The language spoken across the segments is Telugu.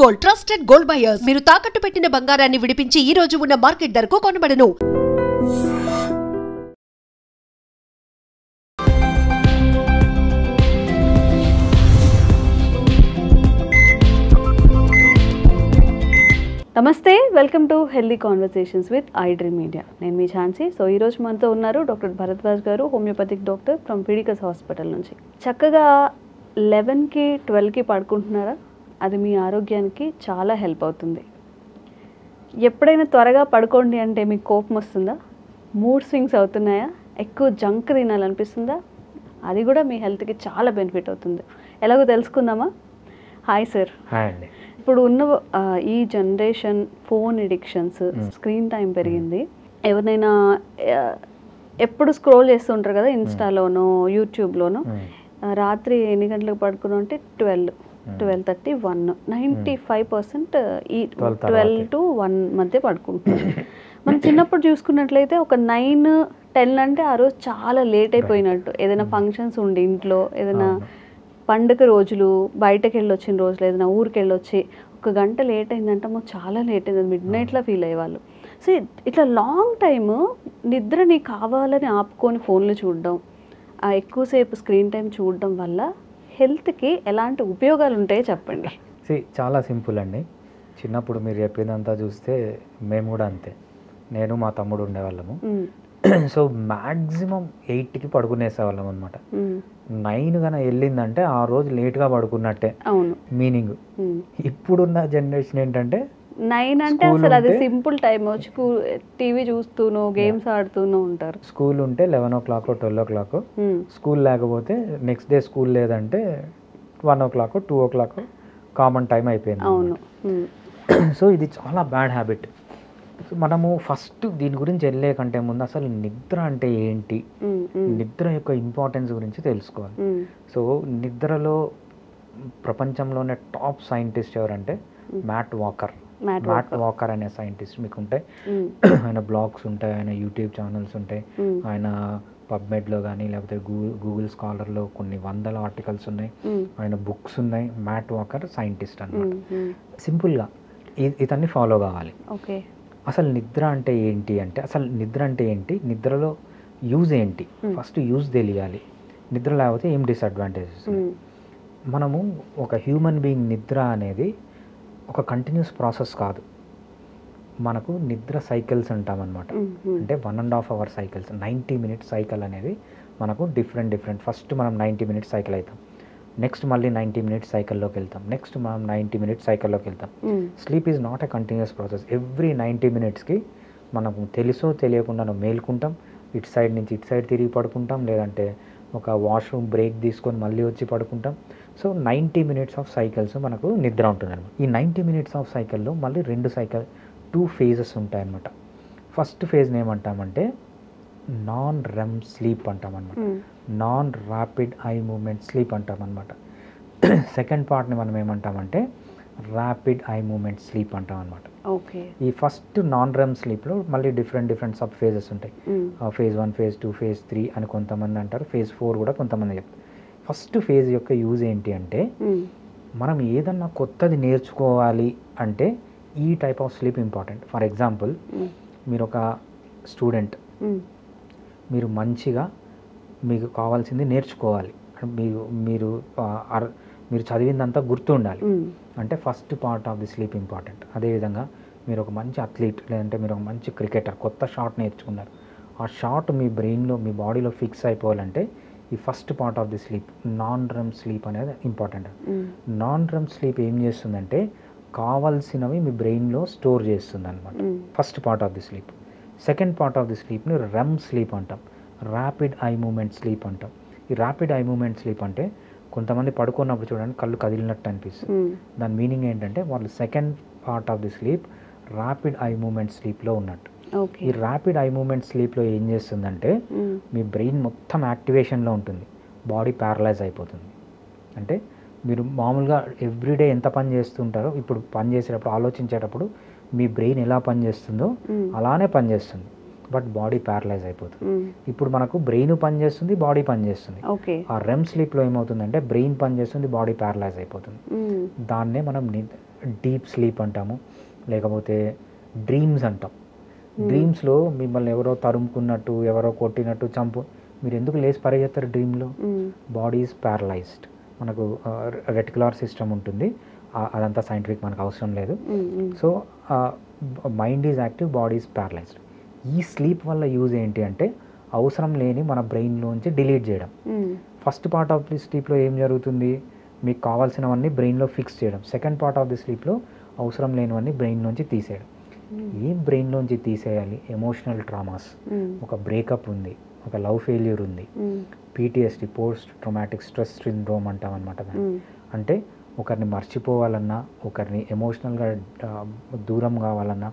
Gold, trusted gold buyers. మీరు తాకట్టు పెట్టిన బంగారాన్ని విడిపించి ఈ రోజు ఉన్న మార్కెట్ ధరకు కొనబడను. నమస్తే, welcome to healthy conversations with I dream media. నేను మీ ఝాన్సీ. సో ఈరోజు మనతో ఉన్నారు డాక్టర్ భరద్వాజ్ గారు, హోమియోపతిక్ డాక్టర్ ఫ్రమ్ పీడికస్ హాస్పిటల్ నుంచి. చక్కగా 11కి 12కి పడుకుంటున్నారా? అది మీ ఆరోగ్యానికి చాలా హెల్ప్ అవుతుంది. ఎప్పుడైనా త్వరగా పడుకోండి అంటే మీకు కోపం వస్తుందా? మూడ్ స్వింగ్స్ అవుతున్నాయా? ఎక్కువ జంక్ తినాలనిపిస్తుందా? అది కూడా మీ హెల్త్కి చాలా బెనిఫిట్ అవుతుంది. ఎలాగో తెలుసుకుందామా? Hi sir. హాయ్ అండి. ఇప్పుడు ఉన్న ఈ generation phone addictions, screen time పెరిగింది. ఎవరినైనా ఎప్పుడు స్క్రోల్ చేస్తూ ఉంటారు కదా, ఇన్స్టాలోనో యూట్యూబ్లోనో. రాత్రి ఎన్ని గంటలకు పడుకున్నాం అంటే 12:30, 1. 95% ఈ 12 to 1 మధ్య పడుకుంటున్నాం. మనం చిన్నప్పుడు చూసుకున్నట్లయితే ఒక 9, 10 అంటే ఆ రోజు చాలా లేట్ అయిపోయినట్టు. ఏదైనా ఫంక్షన్స్ ఉండి ఇంట్లో, ఏదైనా పండుగ రోజులు, బయటకు వెళ్ళి వచ్చిన రోజులు, ఏదైనా ఊరికి వెళ్ళొచ్చి 1 గంట లేట్ అయిందంటే మాకు చాలా లేట్ అయింది, మిడ్నైట్లో ఫీల్ అయ్యేవాళ్ళు. సో ఇట్లా లాంగ్ టైము నిద్రని కావాలని ఆపుకొని ఫోన్లు చూడడం, ఎక్కువసేపు స్క్రీన్ టైం చూడడం వల్ల హెల్త్కి ఎలాంటి ఉపయోగాలు ఉంటాయో చెప్పండి. చాలా సింపుల్ అండి. చిన్నప్పుడు మీరు చెప్పినంతా చూస్తే మేము కూడా అంతే. నేను మా తమ్ముడు ఉండేవాళ్ళము. సో మ్యాక్సిమం 8కి పడుకునేసేవాళ్ళం అనమాట. 9 కన్నా వెళ్ళిందంటే ఆ రోజు లేట్గా పడుకున్నట్టే. అవును, మీనింగ్. ఇప్పుడున్న జనరేషన్ ఏంటంటే 9 అంటే అసలు అది సింపుల్ టైం. వచ్చి టీవీ చూస్తూనో గేమ్స్ ఆడుతూనో ఉంటారు. స్కూల్ ఉంటే 11 o'clock, 12 o'clock. స్కూల్ లేకపోతే నెక్స్ట్ డే స్కూల్ లేదంటే 1 o'clock, 2 o'clock కామన్ టైం అయిపోయింది. అవును. సో ఇది చాలా బ్యాడ్ హ్యాబిట్. మనము ఫస్ట్ దీని గురించి వెళ్ళే కంటే ముందు అసలు నిద్ర అంటే ఏంటి, నిద్ర యొక్క ఇంపార్టెన్స్ గురించి తెలుసుకోవాలి. సో నిద్రలో ప్రపంచంలోనే టాప్ సైంటిస్ట్ ఎవరంటే మ్యాట్ వాకర్ అనే సైంటిస్ట్ మీకు ఉంటాయి. ఆయన బ్లాగ్స్ ఉంటాయి, ఆయన యూట్యూబ్ ఛానల్స్ ఉంటాయి, ఆయన పబ్మెడ్లో కానీ లేకపోతే గూగుల్ స్కాలర్లో కొన్ని 100 ఆర్టికల్స్ ఉన్నాయి, ఆయన బుక్స్ ఉన్నాయి. మ్యాట్ వాకర్ సైంటిస్ట్ అన్నమాట. సింపుల్గా ఇతన్ని ఫాలో కావాలి. ఓకే. అసలు నిద్ర అంటే ఏంటి అంటే, అసలు నిద్ర అంటే ఏంటి, నిద్రలో యూజ్ ఏంటి, ఫస్ట్ యూజ్ తెలియాలి. నిద్ర లేకపోతే ఏం డిసడ్వాంటేజెస్. మనము ఒక హ్యూమన్ బీయింగ్ నిద్ర అనేది ఒక కంటిన్యూస్ ప్రాసెస్ కాదు. మనకు నిద్ర సైకిల్స్ అంటామన్నమాట. అంటే 1.5 hour సైకిల్స్, 90 minute సైకిల్ అనేది మనకు డిఫరెంట్. ఫస్ట్ మనం 90 minutes సైకిల్ అవుతాం, నెక్స్ట్ మళ్ళీ 90 minutes సైకిల్లోకి వెళ్తాం, నెక్స్ట్ మనం 90 minutes సైకిల్లోకి వెళ్తాం. Sleep is not a continuous process. Every 90 minutesకి మనకు తెలుసో తెలియకుండా మేల్కుంటాం, ఇటు సైడ్ నుంచి ఇటు సైడ్ తిరిగి పడుకుంటాం, లేదంటే ఒక వాష్రూమ్ బ్రేక్ తీసుకొని మళ్ళీ వచ్చి పడుకుంటాం. సో 90 minutes ఆఫ్ సైకిల్స్ మనకు నిద్ర ఉంటుంది అనమాట. ఈ 90 minutes ఆఫ్ సైకిల్లో మళ్ళీ 2 phases ఉంటాయన్నమాట. ఫస్ట్ ఫేజ్ని ఏమంటామంటే నాన్ రెమ్ స్లీప్ అంటామన్నమాట. Non rapid eye movement sleep అంటామన్నమాట. సెకండ్ పార్ట్ని మనం ఏమంటామంటే ర్యాపిడ్ ఐ మూమెంట్ స్లీప్ అంటామన్నమాట. ఓకే. ఈ ఫస్ట్ నాన్ రెమ్ స్లీప్లో మళ్ళీ డిఫరెంట్ సబ్ ఫేజెస్ ఉంటాయి. phase 1, phase 2, phase 3 అని కొంతమంది అంటారు, phase 4 కూడా కొంతమంది చెప్తారు. ఫస్ట్ ఫేజ్ యొక్క యూజ్ ఏంటి అంటే, మనం ఏదన్నా కొత్తది నేర్చుకోవాలి అంటే ఈ type of sleep important. For example, మీరు ఒక స్టూడెంట్, మీరు మంచిగా మీకు కావాల్సింది నేర్చుకోవాలి, మీరు చదివిందంతా గుర్తుండాలి అంటే first part of the sleep important. అదేవిధంగా మీరు ఒక మంచి అథ్లీట్, లేదంటే మీరు ఒక మంచి క్రికెటర్, కొత్త షాట్ నేర్చుకున్నారు, ఆ షాట్ మీ బ్రెయిన్లో మీ బాడీలో ఫిక్స్ అయిపోవాలంటే ఈ first part of the sleep non REM sleep అనేది ఇంపార్టెంట్. నాన్ రెమ్ స్లీప్ ఏం చేస్తుందంటే కావాల్సినవి మీ బ్రెయిన్లో స్టోర్ చేస్తుంది అనమాట. First part of the sleep. Second part of the స్లీప్ని రెమ్ స్లీప్ అంటాం, ర్యాపిడ్ ఐ మూమెంట్ స్లీప్ అంటాం. ఈ ర్యాపిడ్ ఐ మూమెంట్ స్లీప్ అంటే కొంతమంది పడుకున్నప్పుడు చూడండి కళ్ళు కదిలినట్టు అనిపిస్తుంది. దాని మీనింగ్ ఏంటంటే వాళ్ళు second part of the sleep rapid eye movement స్లీప్లో ఉన్నట్టు. ఈ ర్యాపిడ్ ఐ మూమెంట్ స్లీప్లో ఏం చేస్తుందంటే మీ బ్రెయిన్ మొత్తం యాక్టివేషన్లో ఉంటుంది, బాడీ ప్యారలైజ్ అయిపోతుంది. అంటే మీరు మామూలుగా ఎవ్రీడే ఎంత పని చేస్తుంటారో ఇప్పుడు పని చేసేటప్పుడు ఆలోచించేటప్పుడు మీ బ్రెయిన్ ఎలా పనిచేస్తుందో అలానే పనిచేస్తుంది, బట్ బాడీ ప్యారలైజ్ అయిపోతుంది. ఇప్పుడు మనకు బ్రెయిన్ పనిచేస్తుంది, బాడీ పనిచేస్తుంది. ఆ రెమ్ స్లీప్లో ఏమవుతుందంటే బ్రెయిన్ పనిచేస్తుంది, బాడీ ప్యారలైజ్ అయిపోతుంది. దాన్నే మనం డీప్ స్లీప్ అంటాము, లేకపోతే డ్రీమ్స్ అంటాం. డ్రీమ్స్లో మిమ్మల్ని ఎవరో తరుముకున్నట్టు, ఎవరో కొట్టినట్టు, మీరు ఎందుకు లేచి పరిగెత్తారు డ్రీమ్లో? Body is paralysed. మనకు రెటిక్యులర్ సిస్టమ్ ఉంటుంది, అదంతా సైంటిఫిక్ మనకు అవసరం లేదు. So mind is active, body is paralysed. ఈ స్లీప్ వల్ల యూజ్ ఏంటి అంటే అవసరం లేని మన బ్రెయిన్లోంచి డిలీట్ చేయడం. ఫస్ట్ పార్ట్ ఆఫ్ ది స్లీప్లో ఏం జరుగుతుంది, మీకు కావాల్సినవన్నీ బ్రెయిన్లో ఫిక్స్ చేయడం. సెకండ్ పార్ట్ ఆఫ్ ది స్లీప్లో అవసరం లేనివన్నీ బ్రెయిన్లోంచి తీసేయడం. ఏం బ్రెయిన్లోంచి తీసేయాలి? ఎమోషనల్ ట్రామాస్, ఒక బ్రేకప్ ఉంది, ఒక లవ్ ఫెయిల్యూర్ ఉంది, PTSD, post traumatic stress syndrome అంటాం అనమాట. అంటే ఒకరిని మర్చిపోవాలన్నా, ఒకరిని ఎమోషనల్గా దూరం కావాలన్నా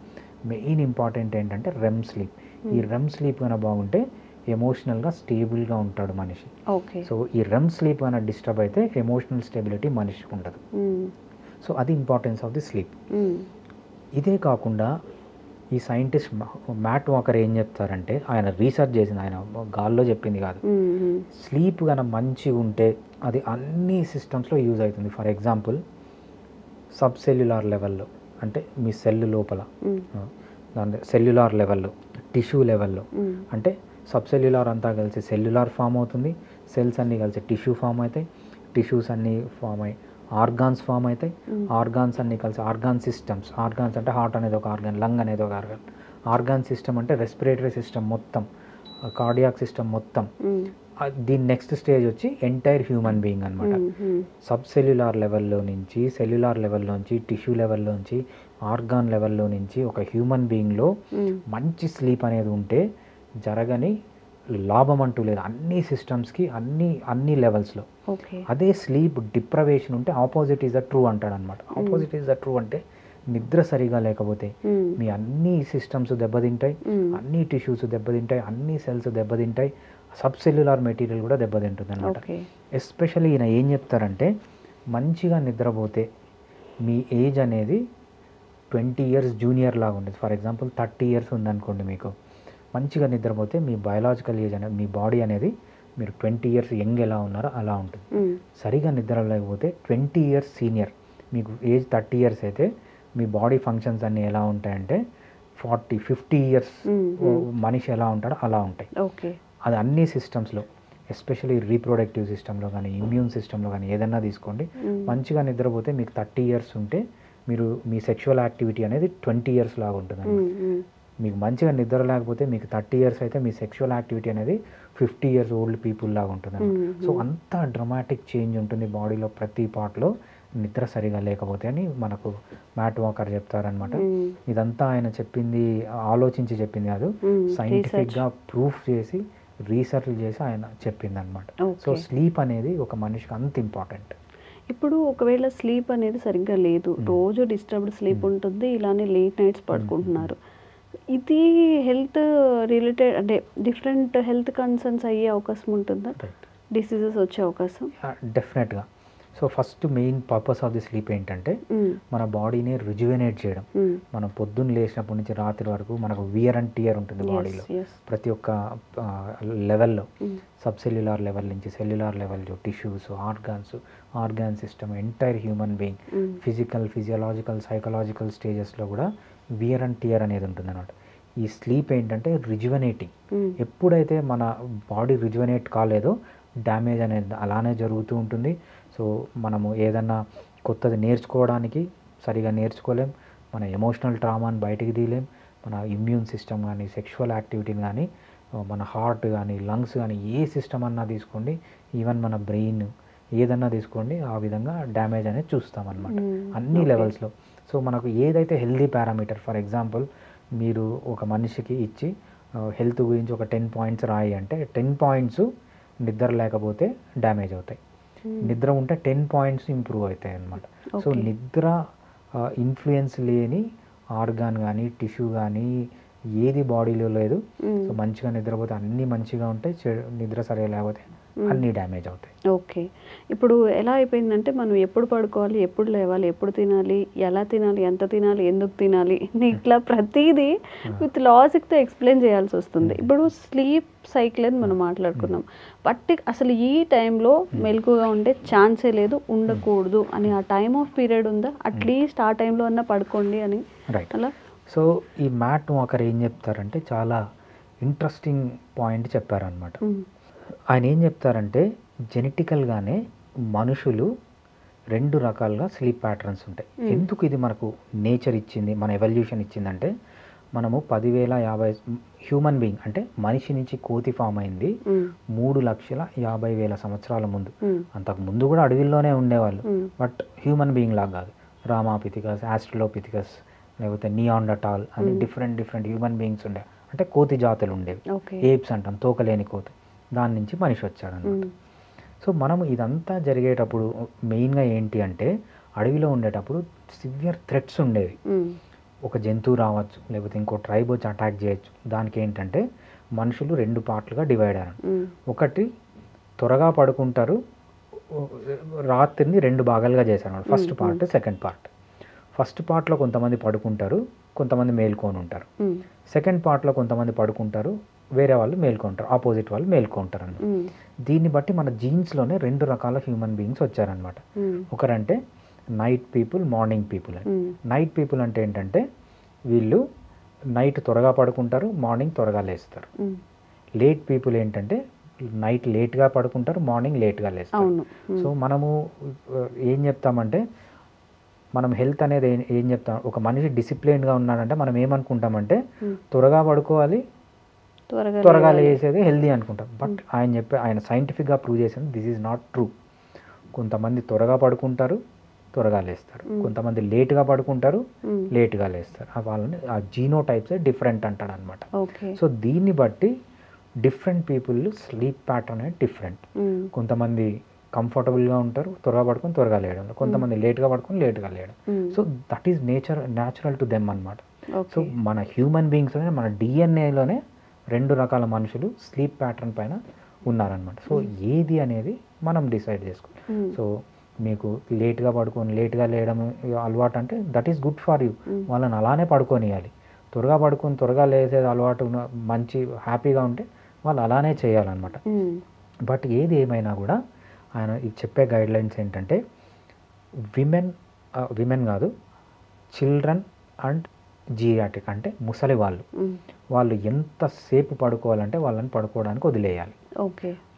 మెయిన్ ఇంపార్టెంట్ ఏంటంటే రెమ్ స్లీప్. ఈ రెమ్ స్లీప్ కన్నా బాగుంటే ఎమోషనల్గా స్టేబుల్గా ఉంటాడు మనిషి. సో ఈ రెమ్ స్లీప్ కన్నా డిస్టర్బ్ అయితే ఎమోషనల్ స్టెబిలిటీ మనిషికి ఉండదు. సో అది ఇంపార్టెన్స్ ఆఫ్ ది స్లీప్. ఇదే కాకుండా ఈ సైంటిస్ట్ మ్యాట్ వాకర్ ఏం చెప్తారంటే, ఆయన రీసెర్చ్ చేసింది, ఆయన గాల్లో చెప్పింది కాదు. స్లీప్ కనుక మంచిగా ఉంటే అది అన్ని సిస్టమ్స్లో యూజ్ అవుతుంది. ఫర్ ఎగ్జాంపుల్ సబ్ సెల్యులార్ లెవెల్లో, అంటే మీ సెల్ లోపల, దాని సెల్యులార్ లెవెల్లో, టిష్యూ లెవెల్లో, అంటే సబ్ సెల్యులార్ అంతా కలిసి సెల్యులార్ ఫామ్ అవుతుంది, సెల్స్ అన్నీ కలిసి టిష్యూ ఫామ్ అవుతాయి, టిష్యూస్ అన్నీ ఫామ్ అయ్యి ఆర్గాన్స్ ఫామ్ అవుతాయి, ఆర్గాన్స్ అన్నీ కలిసి ఆర్గాన్ సిస్టమ్స్. ఆర్గాన్స్ అంటే హార్ట్ అనేది ఒక ఆర్గాన్, లంగ్ అనేది ఒక ఆర్గాన్. ఆర్గాన్ సిస్టమ్ అంటే రెస్పిరేటరీ సిస్టమ్ మొత్తం, కార్డియాక్ సిస్టమ్ మొత్తం. దీని నెక్స్ట్ స్టేజ్ వచ్చి ఎంటైర్ హ్యూమన్ బీయింగ్ అనమాట. సబ్ సెల్యులార్ లెవెల్లో నుంచి, సెల్యులార్ లెవెల్లోంచి, టిష్యూ లెవెల్లోంచి, ఆర్గాన్ లెవెల్లో నుంచి ఒక హ్యూమన్ బీయింగ్లో మంచి స్లీప్ అనేది ఉంటే జరగని లాభం అంటూ లేదు అన్ని సిస్టమ్స్కి, అన్ని లెవెల్స్లో. అదే స్లీప్ డిప్రవేషన్ ఉంటే ఆపోజిట్ ఈజ్ ద ట్రూ అంటాడు అనమాట. ఆపోజిట్ ఈజ్ ద ట్రూ అంటే నిద్ర సరిగా లేకపోతే మీ అన్ని సిస్టమ్స్ దెబ్బతింటాయి, అన్ని టిష్యూస్ దెబ్బతింటాయి, అన్ని సెల్స్ దెబ్బతింటాయి, సబ్ సెల్యులార్ మెటీరియల్ కూడా దెబ్బతింటుంది అనమాట. ఎస్పెషల్లీ ఈయన ఏం చెప్తారంటే, మంచిగా నిద్రపోతే మీ ఏజ్ అనేది 20 years జూనియర్ లాగా ఉండేది. ఫర్ ఎగ్జాంపుల్ 30 years ఉందనుకోండి, మీకు మంచిగా నిద్రపోతే మీ బయాలజికల్ ఏజ్ అనేది, మీ బాడీ అనేది మీరు 20 years యంగ్ ఎలా ఉన్నారో అలా ఉంటుంది. సరిగా నిద్ర లేకపోతే 20 years సీనియర్, మీకు ఏజ్ 30 years అయితే మీ బాడీ ఫంక్షన్స్ అన్నీ ఎలా ఉంటాయంటే 40-50 years మనిషి ఎలా ఉంటాడో అలా ఉంటాయి. అది అన్ని సిస్టమ్స్లో, ఎస్పెషల్లీ రీప్రొడక్టివ్ సిస్టంలో కానీ, ఇమ్యూన్ సిస్టంలో కానీ ఏదన్నా తీసుకోండి. మంచిగా నిద్రపోతే మీకు 30 years ఉంటే మీరు మీ సెక్షువల్ యాక్టివిటీ అనేది 20 years లాగా ఉంటుంది. మీకు మంచిగా నిద్ర లేకపోతే మీకు 30 years అయితే మీ సెక్షువల్ యాక్టివిటీ అనేది 50 years ఓల్డ్ పీపుల్ లాగా ఉంటుంది. సో అంత డ్రమాటిక్ చేంజ్ ఉంటుంది బాడీలో ప్రతి పార్ట్లో నిద్ర సరిగా లేకపోతే అని మనకు మ్యాట్ వాకర్ చెప్తారనమాట. ఇదంతా ఆయన చెప్పింది ఆలోచించి చెప్పింది కాదు, సైంటిఫిక్గా ప్రూఫ్ చేసి రీసెర్చ్ చేసి ఆయన చెప్పింది అనమాట. సో స్లీప్ అనేది ఒక మనిషికి అంత ఇంపార్టెంట్. ఇప్పుడు ఒకవేళ స్లీప్ అనేది సరిగ్గా లేదు, రోజు డిస్టర్బ్డ్ స్లీప్ ఉంటుంది, ఇలానే లేట్ నైట్స్ పడుకుంటున్నారు, ఇది హెల్త్ రిలేటెడ్ అంటే డిఫరెంట్ హెల్త్ కన్సర్న్స్ అయ్యే అవకాశం ఉంటుందా? డిసీజెస్ వచ్చే అవకాశం? డెఫినెట్గా. So first main purpose of the sleep ఏంటంటే మన బాడీని రిజువెనేట్ చేయడం. మనం పొద్దున్న లేచినప్పటి నుంచి రాత్రి వరకు మనకు వియర్ అండ్ టియర్ ఉంటుంది బాడీలో, ప్రతి ఒక్క లెవెల్లో, సబ్ సెల్యులార్ లెవెల్ నుంచి cellular level, tissues, organ system, entire human being, physiological, psychological స్టేజెస్లో కూడా వియర్ అండ్ టియర్ అనేది ఉంటుంది అన్నమాట. ఈ స్లీప్ ఏంటంటే రిజువనేటింగ్. ఎప్పుడైతే మన బాడీ రిజువనేట్ కాలేదో డ్యామేజ్ అనేది అలానే జరుగుతూ ఉంటుంది. సో మనము ఏదన్నా కొత్తది నేర్చుకోవడానికి సరిగా నేర్చుకోలేం, మన ఎమోషనల్ ట్రామాని బయటికి తీయలేం, మన ఇమ్యూన్ సిస్టమ్ కానీ, సెక్షువల్ యాక్టివిటీని కానీ, మన హార్ట్ కానీ, లంగ్స్ కానీ, ఏ సిస్టమ్ అన్నా తీసుకోండి, ఈవెన్ మన బ్రెయిన్ ఏదన్నా తీసుకోండి, ఆ విధంగా డ్యామేజ్ అనేది చూస్తామన్నమాట అన్ని లెవెల్స్లో. సో మనకు ఏదైతే హెల్దీ పారామీటర్, ఫర్ ఎగ్జాంపుల్ మీరు ఒక మనిషికి ఇచ్చి హెల్త్ గురించి ఒక 10 points రాయి అంటే 10 points నిద్ర లేకపోతే డ్యామేజ్ అవుతాయి, నిద్ర ఉంటే 10 points ఇంప్రూవ్ అవుతాయి అన్నమాట. సో నిద్ర ఇన్ఫ్లుయెన్స్ లేని ఆర్గాన్ కానీ, టిష్యూ కానీ ఏది బాడీలో లేదు. సో మంచిగా నిద్రపోతే అన్నీ మంచిగా ఉంటాయి, నిద్ర సరిగా లేకపోతే అన్నీ డ్యామేజ్ అవుతాయి. ఓకే. ఇప్పుడు ఎలా అయిపోయిందంటే మనం ఎప్పుడు పడుకోవాలి, ఎప్పుడు లేవాలి, ఎప్పుడు తినాలి, ఎలా తినాలి, ఎంత తినాలి, ఎందుకు తినాలి ఇట్లా ప్రతిదీ విత్ లాజిక్తో ఎక్స్ప్లెయిన్ చేయాల్సి వస్తుంది. ఇప్పుడు స్లీప్ సైకిల్ అని మనం మాట్లాడుకున్నాం. అసలు ఈ టైంలో మెలకుగా ఉండే ఛాన్సే లేదు, ఉండకూడదు అని ఆ టైమ్ ఆఫ్ పీరియడ్ ఉందా? అట్లీస్ట్ ఆ టైంలో అన్నా పడుకోండి అని రైట్. అలా. సో ఈ మ్యాట్ వాకర్ ఏం చెప్తారంటే చాలా ఇంట్రెస్టింగ్ పాయింట్ చెప్పారనమాట. ఆయన ఏం చెప్తారంటే జెనెటికల్గానే మనుషులు 2 రకాలుగా స్లీప్ ప్యాటర్న్స్ ఉంటాయి. ఎందుకు ఇది మనకు నేచర్ ఇచ్చింది, మన ఎవల్యూషన్ ఇచ్చిందంటే మనము 10,050 హ్యూమన్ బీయింగ్ అంటే మనిషి నుంచి కోతి ఫామ్ అయింది 3,50,000 సంవత్సరాల ముందు. అంతకు ముందు కూడా అడవిల్లోనే ఉండేవాళ్ళు, బట్ హ్యూమన్ బీయింగ్ లాగా కాదు. రామాపిథికస్, ఆస్ట్రలోపిథికస్, లేకపోతే నియాండర్టాల్ అని డిఫరెంట్ హ్యూమన్ బీయింగ్స్ ఉండే, అంటే కోతి జాతులు ఉండేవి. ఏప్స్ అంటాం, తోకలేని కోతి. దాని నుంచి మనిషి వచ్చాడనమాట. సో మనం ఇదంతా జరిగేటప్పుడు మెయిన్గా ఏంటి అంటే అడవిలో ఉండేటప్పుడు సివియర్ థ్రెట్స్ ఉండేవి. ఒక జంతువు రావచ్చు, లేకపోతే ఇంకో ట్రైబ్ వచ్చి అటాక్ చేయొచ్చు. దానికి ఏంటంటే మనుషులు 2 పార్ట్లుగా డివైడ్ అయ్యారు. ఒకటి త్వరగా పడుకుంటారు, రాత్రిని 2 భాగాలుగా చేశారు. First part, second part. First పార్ట్లో కొంతమంది పడుకుంటారు, కొంతమంది మేల్కొని ఉంటారు. సెకండ్ పార్ట్లో కొంతమంది పడుకుంటారు, వేరే వాళ్ళు మేల్కొంటారు, ఆపోజిట్ వాళ్ళు మేల్కొంటారు అన్నమాట. దీన్ని బట్టి మన జీన్స్లోనే 2 రకాల హ్యూమన్ బీయింగ్స్ వచ్చారనమాట. ఒకరంటే నైట్ పీపుల్, మార్నింగ్ పీపుల్ అని. నైట్ పీపుల్ అంటే ఏంటంటే వీళ్ళు నైట్ త్వరగా పడుకుంటారు, మార్నింగ్ త్వరగా లేస్తారు. లేట్ పీపుల్ ఏంటంటే నైట్ లేట్గా పడుకుంటారు, మార్నింగ్ లేట్గా లేస్తారు. సో మనము ఏం చెప్తామంటే మనం హెల్త్ అనేది ఏం చెప్తాం, ఒక మనిషి డిసిప్లిన్గా ఉన్నాడంటే మనం ఏమనుకుంటామంటే త్వరగా పడుకోవాలి, త్వరగా లేసేది హెల్దీ అనుకుంటాం. బట్ ఆయన సైంటిఫిక్గా ప్రూవ్ చేసింది దిస్ ఈజ్ నాట్ ట్రూ. కొంతమంది త్వరగా పడుకుంటారు, త్వరగా లేస్తారు. కొంతమంది లేట్గా పడుకుంటారు, లేట్గా లేస్తారు. వాళ్ళని ఆ జీనో టైప్స్ డిఫరెంట్ అంటాడు అనమాట. సో దీన్ని బట్టి డిఫరెంట్ పీపుల్ స్లీప్ ప్యాటర్న్ అనేది డిఫరెంట్. కొంతమంది కంఫర్టబుల్గా ఉంటారు, త్వరగా పడుకొని త్వరగా లేయడం. కొంతమంది లేట్గా పడుకొని లేట్గా లేయడం. So that is natural to them అనమాట. సో మన హ్యూమన్ బీయింగ్స్లోనే, మన డిఎన్ఏలోనే 2 రకాల మనుషులు స్లీప్ ప్యాటర్న్ పైన ఉన్నారనమాట. సో ఏది అనేది మనం డిసైడ్ చేసుకోవాలి. సో మీకు లేట్గా పడుకొని లేట్గా లేయడం అలవాటు అంటే that is good for you. వాళ్ళని అలానే పడుకోనియాలి. త్వరగా పడుకొని త్వరగా లేసేది అలవాటు మంచి హ్యాపీగా ఉంటే వాళ్ళు అలానే చేయాలన్నమాట. బట్ ఏది ఏమైనా కూడా ఆయన చెప్పే గైడ్లైన్స్ ఏంటంటే విమెన్ కాదు, చిల్డ్రన్ అండ్ జీరియాటిక్ అంటే ముసలి వాళ్ళు ఎంతసేపు పడుకోవాలంటే వాళ్ళని పడుకోవడానికి వదిలేయాలి.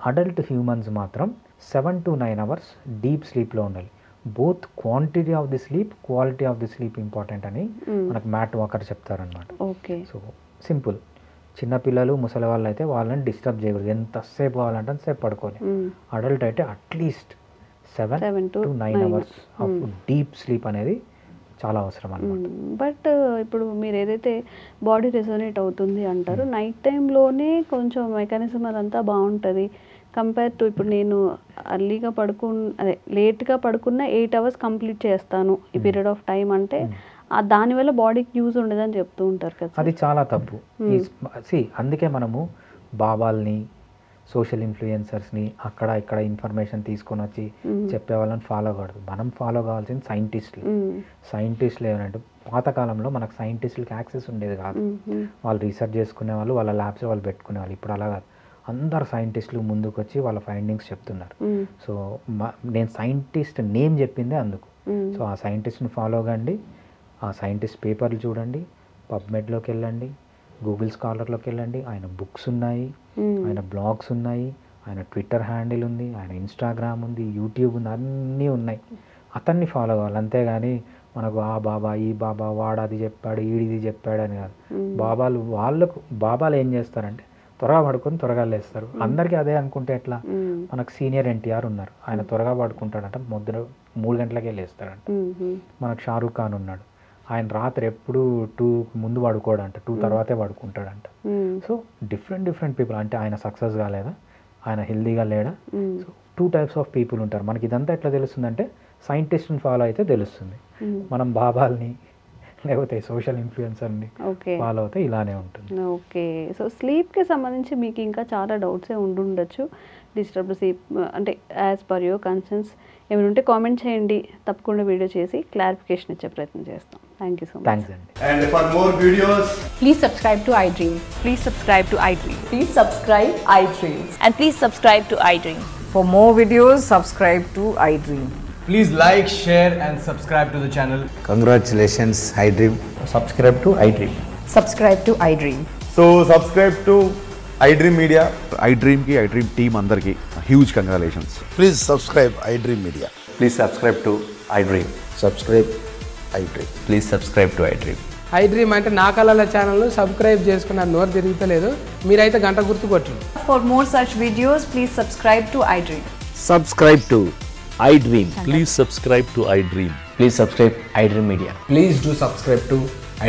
అడల్ట్ హ్యూమన్స్ మాత్రం 7 to 9 hours డీప్ స్లీప్లో ఉండాలి. Both quantity of the sleep, quality of the sleep important అని మనకు మ్యాట్ వాకర్ చెప్తారనమాట. So simple. చిన్నపిల్లలు, ముసలి వాళ్ళు అయితే వాళ్ళని డిస్టర్బ్ చేయకూడదు. ఎంతసేపు కావాలంటే అంతసేపు పడుకోవాలి. అడల్ట్ అయితే at least 7 to 9 hours of deep sleep అనేది చాలా అవసరం అన్నమాట. బట్ ఇప్పుడు మీరు ఏదైతే బాడీ రెసోనేట్ అవుతుంది అంటారు, నైట్ టైంలోనే కొంచెం మెకానిజం అదంతా బాగుంటుంది కంపేర్ టు ఇప్పుడు నేను అర్లీగా లేట్గా పడుకున్న 8 hours కంప్లీట్ చేస్తాను ఈ పీరియడ్ ఆఫ్ టైం అంటే దానివల్ల బాడీకి యూజ్ ఉండదని చెప్తూ ఉంటారు కదా. అది చాలా తప్పు. అందుకే మనము బాబాల్ని, సోషల్ ఇన్ఫ్లుయెన్సర్స్ని అక్కడ ఇక్కడ ఇన్ఫర్మేషన్ తీసుకొని వచ్చి చెప్పే వాళ్ళని ఫాలో కావద్దు. మనం ఫాలో కావాల్సింది సైంటిస్టులు ఏమంటే పాతకాలంలో మనకు సైంటిస్టులకి యాక్సెస్ ఉండేది కాదు. వాళ్ళు రీసెర్చ్ చేసుకునే వాళ్ళు, వాళ్ళ ల్యాబ్స్ వాళ్ళు పెట్టుకునేవాళ్ళు. ఇప్పుడు అలా కాదు, అందరు సైంటిస్టులు ముందుకు వచ్చి వాళ్ళ ఫైండింగ్స్ చెప్తున్నారు. సో నేను సైంటిస్ట్ నేమ్ చెప్పిందే అందుకు. సో ఆ సైంటిస్ట్ని ఫాలో కండి, ఆ సైంటిస్ట్ పేపర్లు చూడండి, పబ్మెడ్లోకి వెళ్ళండి, గూగుల్ స్కాలర్లోకి వెళ్ళండి. ఆయన బుక్స్ ఉన్నాయి, ఆయన బ్లాగ్స్ ఉన్నాయి, ఆయన ట్విట్టర్ హ్యాండిల్ ఉంది, ఆయన ఇన్స్టాగ్రామ్ ఉంది, యూట్యూబ్ ఉంది, అన్నీ ఉన్నాయి. అతన్ని ఫాలో కావాలి. అంతేగాని మనకు ఆ బాబా, ఈ బాబా, వాడు అది చెప్పాడు, ఈడిది చెప్పాడు అని కాదు. బాబాలు ఏం చేస్తారంటే త్వరగా పడుకొని త్వరగా లేస్తారు. అందరికీ అదే అనుకుంటే ఎట్లా? మనకు సీనియర్ ఎన్టీఆర్ ఉన్నారు, ఆయన త్వరగా పడుకుంటాడంట, 3 గంటలకే లేస్తాడంట. మనకు షారూఖ్ ఖాన్ ఉన్నాడు, ఆయన రాత్రి ఎప్పుడు 2 ముందు పడుకోడంట, 2 తర్వాతే పడుకుంటాడంట. So different people. అంటే ఆయన సక్సెస్ కాలేదా, ఆయన హెల్దీగా లేడా? సో 2 types ఆఫ్ పీపుల్ ఉంటారు. మనకి ఇదంతా ఎట్లా తెలుస్తుందంటే సైంటిస్ట్ని ఫాలో అయితే తెలుస్తుంది. మనం బాబాల్ని లేకపోతే సోషల్ ఇన్ఫ్లుయెన్సర్ని ఫాలో అయితే ఇలానే ఉంటుంది. ఓకే. సో స్లీప్కి సంబంధించి మీకు ఇంకా చాలా డౌట్సే ఉండుండొచ్చు. డిస్టర్బెన్సీ అంటే యాజ్ పర్ యువర్ కన్సర్న్స్ ఏమైనా ఉంటే కామెంట్ చేయండి, తప్పకుండా వీడియో చేసి క్లారిఫికేషన్ ఇచ్చే ప్రయత్నం చేస్తాం. Thank you so much. Thanks అండి. And for more videos, Please subscribe to iDream. Please subscribe to iDream. Please subscribe iDream. And please subscribe to iDream. For more videos, subscribe to iDream. please like, share and subscribe to the channel. Congratulations, iDream. Subscribe to iDream. Subscribe to iDream. So subscribe to iDream Media. iDream की iDream team अंदर की huge congratulations. Please subscribe iDream Media. Please subscribe to iDream. Subscribe iDream. Please subscribe to iDream. iDream అంటే నా కళల ఛానల్ను సబ్స్క్రైబ్ చేసుకున్నారు, నోరు తిరుగుతలేదు, మీరైతే గంట గుర్తు కొట్టండి. For more such videos, please subscribe to iDream. Subscribe to iDream. Please subscribe to iDream. Please subscribe iDream Media. Please do subscribe to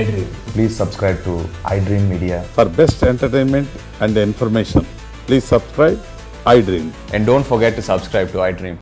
iDream. Please subscribe to iDream Media. For best entertainment and information, please subscribe iDream. And don't forget to subscribe to iDream.